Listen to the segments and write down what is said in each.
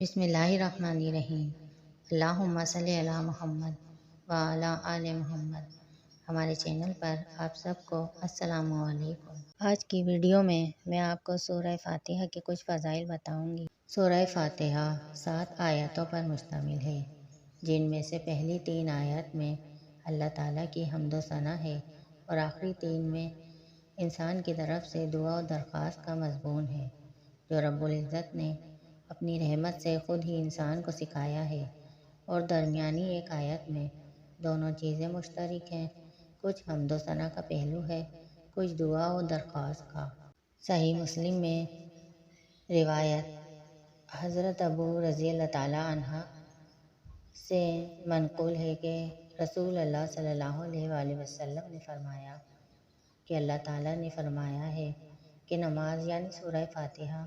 بسم اللہ الرحمن الرحیم۔ اللہم صلی علی محمد وعلی آل محمد۔ ہمارے چینل پر آپ سب کو السلام علیکم۔ آج کی ویڈیو میں آپ کو سورہ فاتحہ کے کچھ فضائل بتاؤں گی۔ سورہ فاتحہ 7 آیاتوں پر مشتمل ہے، جن میں سے پہلی 3 آیات میں اللہ تعالیٰ کی حمد و ثنا ہے اور آخری 3 میں انسان کی طرف سے دعا و درخواست کا مضمون ہے، جو رب العزت نے اپنی رحمت سے خود ہی انسان کو سکھایا ہے، اور درمیانی ایک آیت میں دونوں چیزیں مشترک ہیں، کچھ حمد و ثنا کا پہلو ہے، کچھ دعا و درخواست کا۔ صحیح مسلم میں روایت حضرت ابو رضی اللہ تعالیٰ عنہ سے منقول ہے کہ رسول اللہ صلی اللہ علیہ وآلہ وسلم نے فرمایا کہ اللہ تعالیٰ نے فرمایا ہے کہ نماز یعنی سورہ فاتحہ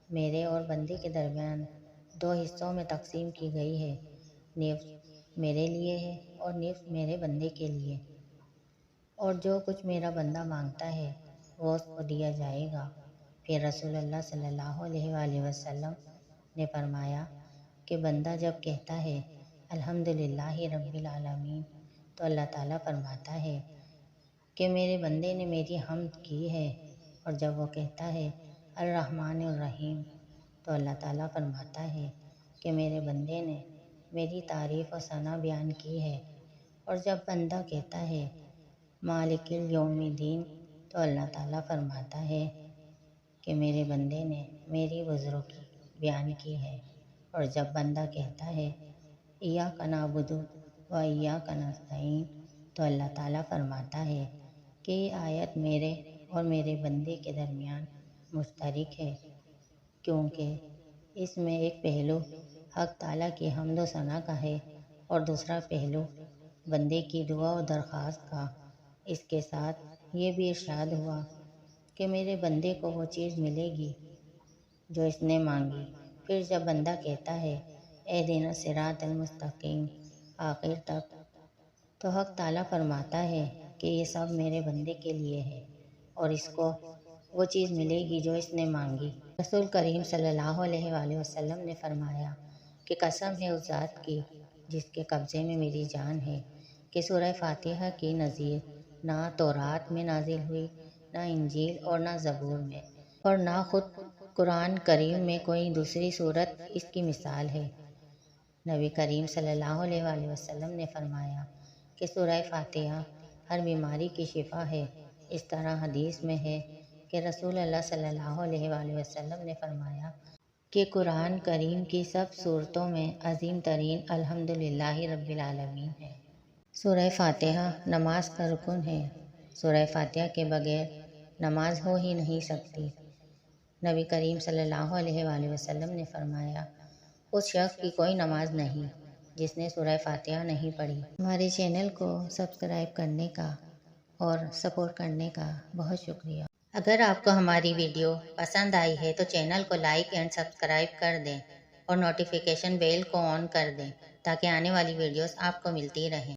میرے اور بندے کے درمیان 2 حصوں میں تقسیم کی گئی ہے، نصف میرے لیے ہے اور نصف میرے بندے کے لیے، اور جو کچھ میرا بندہ مانگتا ہے وہ اس کو دیا جائے گا۔ پھر رسول اللہ صلی اللہ علیہ وآلہ وسلم نے فرمایا کہ بندہ جب کہتا ہے الحمدللہ رب العالمین تو اللہ تعالیٰ فرماتا ہے کہ میرے بندے نے میری حمد کی ہے، اور جب وہ کہتا ہے الرحمن الرحیم تو اللہ تعالیٰ فرماتا ہے کہ میرے بندے نے میری تعریف و ثنا بیان کی ہے، اور جب بندہ کہتا ہے مالک یوم الدین تو اللہ تعالیٰ فرماتا ہے کہ میرے بندے نے میری بزرگی بیان کی ہے، اور جب بندہ کہتا ہے ایاک نعبد و ایاک نستعین تو اللہ تعالیٰ فرماتا ہے کہ یہ آیت میرے اور میرے بندے کے درمیان مشترک ہے، کیونکہ اس میں ایک پہلو حق تعالیٰ کی حمد و ثنا کا ہے اور دوسرا پہلو بندے کی دعا و درخواست کا۔ اس کے ساتھ یہ بھی ارشاد ہوا کہ میرے بندے کو وہ چیز ملے گی جو اس نے مانگی۔ پھر جب بندہ کہتا ہے اہدنا الصراط المستقیم آخر تک تو حق تعالیٰ فرماتا ہے کہ یہ سب میرے بندے کے لیے ہے اور اس کو وہ چیز ملے گی جو اس نے مانگی۔ رسول کریم صلی اللہ علیہ وآلہ وسلم نے فرمایا کہ قسم ہے اس ذات کی جس کے قبضے میں میری جان ہے کہ سورہ فاتحہ کی نظیر نہ تورات میں نازل ہوئی، نہ انجیل اور نہ زبور میں، اور نہ خود قرآن کریم میں کوئی دوسری صورت اس کی مثال ہے۔ نبی کریم صلی اللہ علیہ وآلہ وسلم نے فرمایا کہ سورہ فاتحہ ہر بیماری کی شفا ہے۔ اس طرح حدیث میں ہے کہ رسول اللہ صلی اللہ علیہ وآلہ وسلم نے فرمایا کہ قرآن کریم کی سب صورتوں میں عظیم ترین الحمدللہ رب العالمین ہے۔ سورہ فاتحہ نماز کا رکن ہے۔ سورہ فاتحہ کے بغیر نماز ہو ہی نہیں سکتی۔ نبی کریم صلی اللہ علیہ وآلہ وسلم نے فرمایا اس شخص کی کوئی نماز نہیں جس نے سورہ فاتحہ نہیں پڑھی۔ ہمارے چینل کو سبسکرائب کرنے کا اور سپورٹ کرنے کا بہت شکریہ۔ اگر آپ کو ہماری ویڈیو پسند آئی ہے تو چینل کو لائک اینڈ سبسکرائب کر دیں اور نوٹیفیکیشن بیل کو آن کر دیں تاکہ آنے والی ویڈیوز آپ کو ملتی رہیں۔